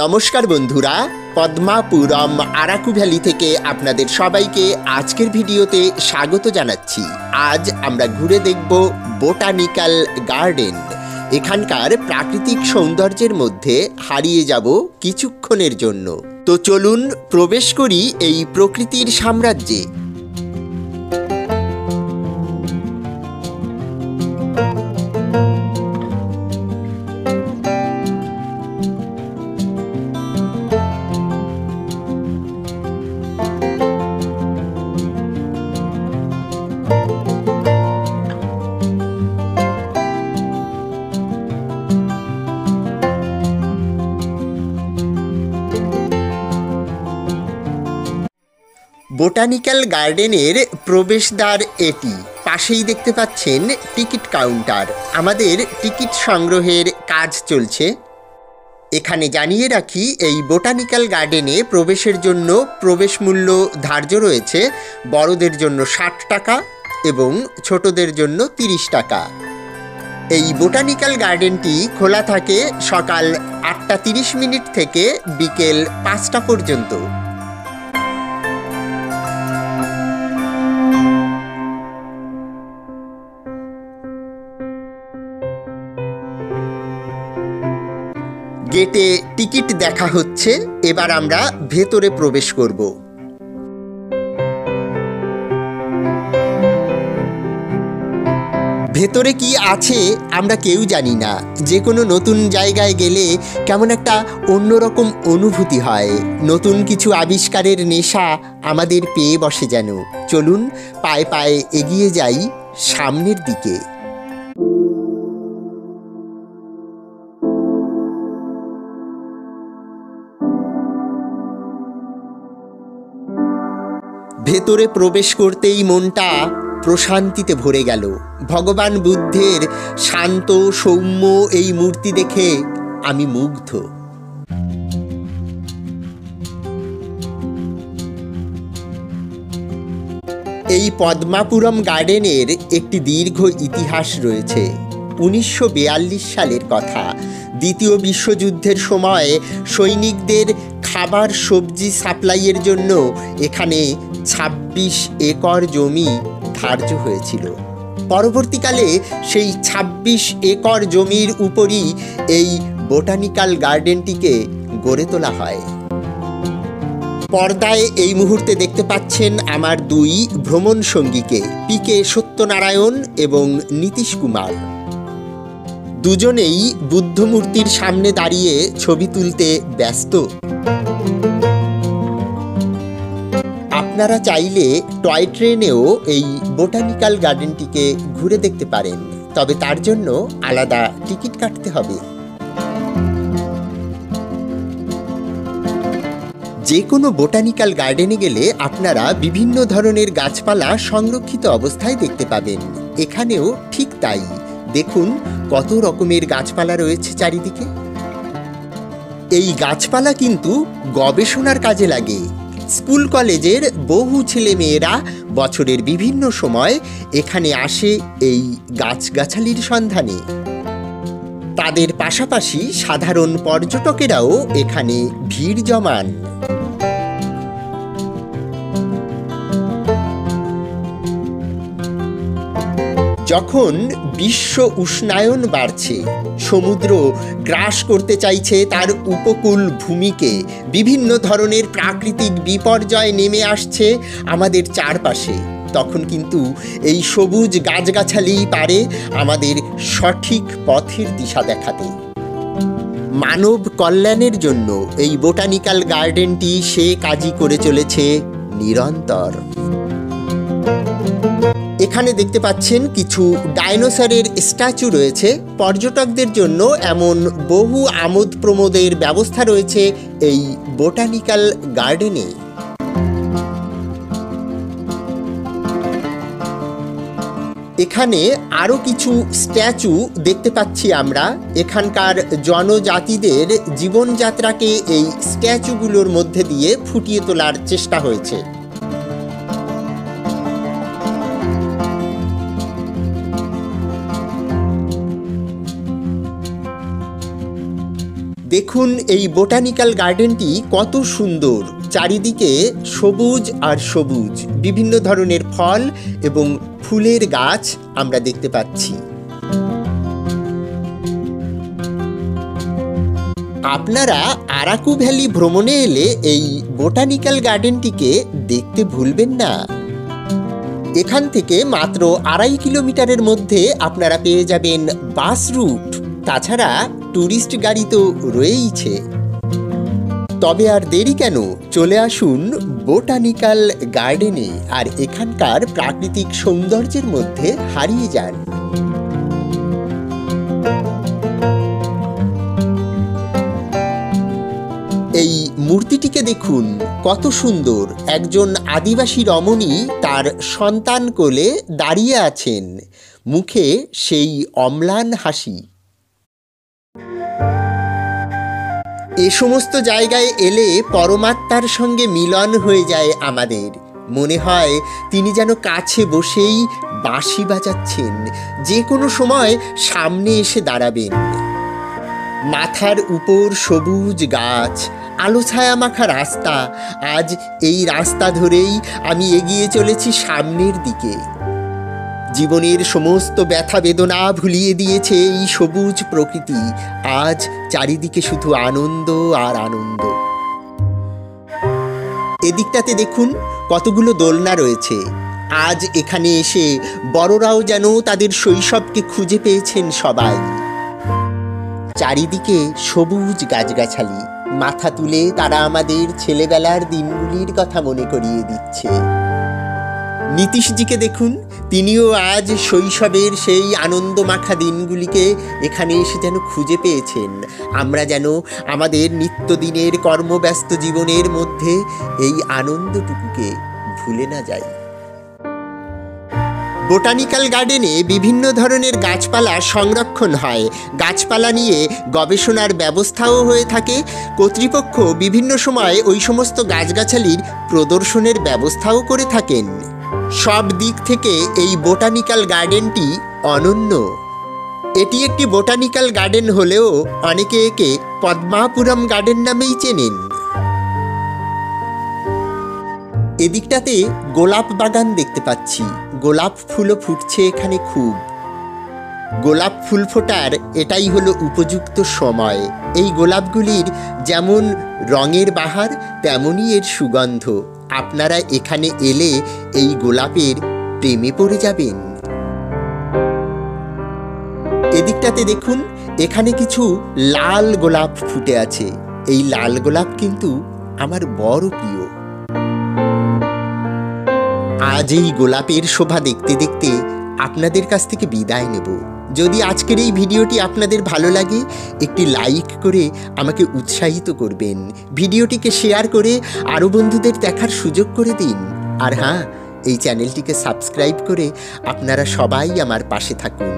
নমস্কার বন্ধুরা, পদ্মাপুরম আরাকু ভ্যালি থেকে আপনাদের সবাইকে আজকের ভিডিওতে স্বাগত জানাচ্ছি। আজ আমরা ঘুরে দেখব বোটানিক্যাল গার্ডেন। এখানকার প্রাকৃতিক সৌন্দর্যের মধ্যে হারিয়ে যাব কিছুক্ষণের জন্য। তো চলুন প্রবেশ করি এই প্রকৃতির সাম্রাজ্যে। বোটানিক্যাল গার্ডেনের প্রবেশদ্বার এটি। পাশেই দেখতে পাচ্ছেন টিকিট কাউন্টার। আমাদের টিকিট সংগ্রহের কাজ চলছে। এখানে জানিয়ে রাখি, এই বোটানিক্যাল গার্ডেনে প্রবেশের জন্য প্রবেশ মূল্য ধার্য রয়েছে। বড়দের জন্য 60 টাকা এবং ছোটদের জন্য 30 টাকা। এই বোটানিক্যাল গার্ডেনটি খোলা থাকে সকাল 8:30 থেকে বিকেল 5টা পর্যন্ত। গেটে টিকিট দেখা হচ্ছে। এবার আমরা ভেতরে প্রবেশ করব। ভেতরে কি আছে আমরা কেউ জানি না। যে কোনো নতুন জায়গায় গেলে কেমন একটা অন্যরকম অনুভূতি হয়। নতুন কিছু আবিষ্কারের নেশা আমাদের পেয়ে বসে যেন। চলুন পায়ে পায়ে এগিয়ে যাই সামনের দিকে। ভেতরে প্রবেশ করতেই মনটা প্রশান্তিতে ভরে গেল। ভগবান বুদ্ধের শান্ত সৌম্য এই মূর্তি দেখে আমি মুগ্ধ। এই পদ্মাপুরম গার্ডেনের একটি দীর্ঘ ইতিহাস রয়েছে। 1942 সালের কথা। দ্বিতীয় বিশ্বযুদ্ধের সময় সৈনিকদের খাবার সবজি সাপ্লাইয়ের জন্য এখানে 26 একর জমি ধার্য হয়েছিল। পরবর্তীকালে সেই 26 একর জমির উপরই এই বোটানিক্যাল গার্ডেনটিকে গড়ে তোলা হয়। পর্দায় এই মুহূর্তে দেখতে পাচ্ছেন আমার দুই ভ্রমণ সঙ্গীকে, পিকে সত্যনারায়ণ এবং নীতিশ কুমার। দুজনেই বুদ্ধমূর্তির সামনে দাঁড়িয়ে ছবি তুলতে ব্যস্ত। আপনারা চাইলে টয় ট্রেনেও এই বোটানিক্যাল গার্ডেনটিকে ঘুরে দেখতে পারেন, তবে তার জন্য আলাদা টিকিট কাটতে হবে। যে কোনো বোটানিক্যাল গার্ডেনে গেলে আপনারা বিভিন্ন ধরনের গাছপালা সংরক্ষিত অবস্থায় দেখতে পাবেন। এখানেও ঠিক তাই। দেখুন কত রকমের গাছপালা রয়েছে চারিদিকে। এই গাছপালা কিন্তু গবেষণার কাজে লাগে। স্কুল কলেজের বহু ছেলে মেয়েরা বছরের বিভিন্ন সময় এখানে আসে এই গাছগাছালির সন্ধানে। তাদের পাশাপাশি সাধারণ পর্যটকেরাও এখানে ভিড় জমান। যখন বিশ্ব উষ্ণায়ন বাড়ছে, সমুদ্র গ্রাস করতে চাইছে তার উপকূল ভূমিকে, বিভিন্ন ধরনের প্রাকৃতিক বিপর্যয় নেমে আসছে আমাদের চারপাশে, তখন কিন্তু এই সবুজ গাছগাছালিই পারে আমাদের সঠিক পথের দিশা দেখাতে। মানব কল্যাণের জন্য এই বোটানিক্যাল গার্ডেনটি সে কাজই করে চলেছে নিরন্তর। এখানে দেখতে পাচ্ছেন কিছু ডাইনোসরের স্ট্যাচু রয়েছে। পর্যটকদের জন্য এমন বহু আমোদ প্রমোদের ব্যবস্থা রয়েছে এই বোটানিক্যাল গার্ডেনে। এখানে আরও কিছু স্ট্যাচু দেখতে পাচ্ছি আমরা। এখানকার জনজাতিদের জীবনযাত্রাকে এই স্ট্যাচুগুলোর মধ্যে দিয়ে ফুটিয়ে তোলার চেষ্টা হয়েছে। দেখুন এই বোটানিক্যাল গার্ডেনটি কত সুন্দর। চারিদিকে সবুজ আর সবুজ, বিভিন্ন ধরনের ফল এবং ফুলের গাছ আমরা দেখতে পাচ্ছি। আপনারা আরাকু ভ্যালি ভ্রমণে এলে এই বোটানিক্যাল গার্ডেনটিকে দেখতে ভুলবেন না। এখান থেকে মাত্র 2.5 কিলোমিটারের মধ্যে আপনারা পেয়ে যাবেন বাস রুট, তাছাড়া ট্যুরিস্ট গাড়ি তো রয়েইছে। তবে আর দেরি কেন, চলে আসুন বোটানিক্যাল গার্ডেনে আর এখানকার প্রাকৃতিক সৌন্দর্যের মধ্যে হারিয়ে যান। এই মূর্তিটিকে দেখুন, কত সুন্দর। একজন আদিবাসী রমণী তার সন্তান কোলে দাঁড়িয়ে আছেন, মুখে সেই অম্লান হাসি। এ সমস্ত জায়গায় এলে পরমাত্মার সঙ্গে মিলন হয়ে যায় আমাদের। মনে হয় তিনি যেন কাছে বসেই বাঁশি বাজাচ্ছেন, যে কোনো সময় সামনে এসে দাঁড়াবেন। মাথার উপর সবুজ গাছ, আলো ছায়া মাখা রাস্তা। আজ এই রাস্তা ধরেই আমি এগিয়ে চলেছি সামনের দিকে। জীবনের সমস্ত ব্যথা বেদনা ভুলিয়ে দিয়েছে এই সবুজ প্রকৃতি। আজ চারিদিকে শুধু আনন্দ আর আনন্দ। এদিকটাতে দেখুন কতগুলো দোলনা রয়েছে। আজ এখানে এসে বড়রাও যেন তাদের শৈশবকে খুঁজে পেয়েছেন সবাই। চারিদিকে সবুজ গাছগাছালি, মাথা তুলে তারা আমাদের ছেলেবেলার দিনগুলির কথা মনে করিয়ে দিচ্ছে। নীতিশজিকে দেখুন, তিনিও আজ শৈশবের সেই আনন্দমাখা দিনগুলিকে এখানে এসে যেন খুঁজে পেয়েছেন। আমরা যেন আমাদের নিত্যদিনের কর্মব্যস্ত জীবনের মধ্যে এই আনন্দটুকুকে ভুলে না যাই। বোটানিক্যাল গার্ডেনে বিভিন্ন ধরনের গাছপালা সংরক্ষণ হয়। গাছপালা নিয়ে গবেষণার ব্যবস্থাও হয়ে থাকে। কর্তৃপক্ষ বিভিন্ন সময় ওই সমস্ত গাছগাছালির প্রদর্শনের ব্যবস্থাও করে থাকেন। সব দিক থেকে এই বোটানিক্যাল গার্ডেনটি অনন্য। এটি একটি বোটানিক্যাল গার্ডেন হলেও অনেকে একে পদ্মাপুরম গার্ডেন নামেই চেনেন। এদিকটাতে গোলাপ বাগান দেখতে পাচ্ছি। গোলাপ ফুলও ফুটছে এখানে খুব। গোলাপ ফুল ফোটার এটাই হলো উপযুক্ত সময়। এই গোলাপগুলির যেমন রঙের বাহার, তেমনই এর সুগন্ধ। আপনারা এখানে এলে এই গোলাপের প্রেমে পড়ে যাবেন। এদিকটাতে দেখুন, এখানে কিছু লাল গোলাপ ফুটে আছে। এই লাল গোলাপ কিন্তু আমার বড় প্রিয়। আজ এই গোলাপের শোভা দেখতে দেখতে আপনাদের কাছ থেকে বিদায় নেব। যদি আজকের এই ভিডিওটি আপনাদের ভালো লাগে, একটি লাইক করে আমাকে উৎসাহিত করবেন। ভিডিওটিকে শেয়ার করে আরও বন্ধুদের দেখার সুযোগ করে দিন। আর হ্যাঁ, এই চ্যানেলটিকে সাবস্ক্রাইব করে আপনারা সবাই আমার পাশে থাকুন।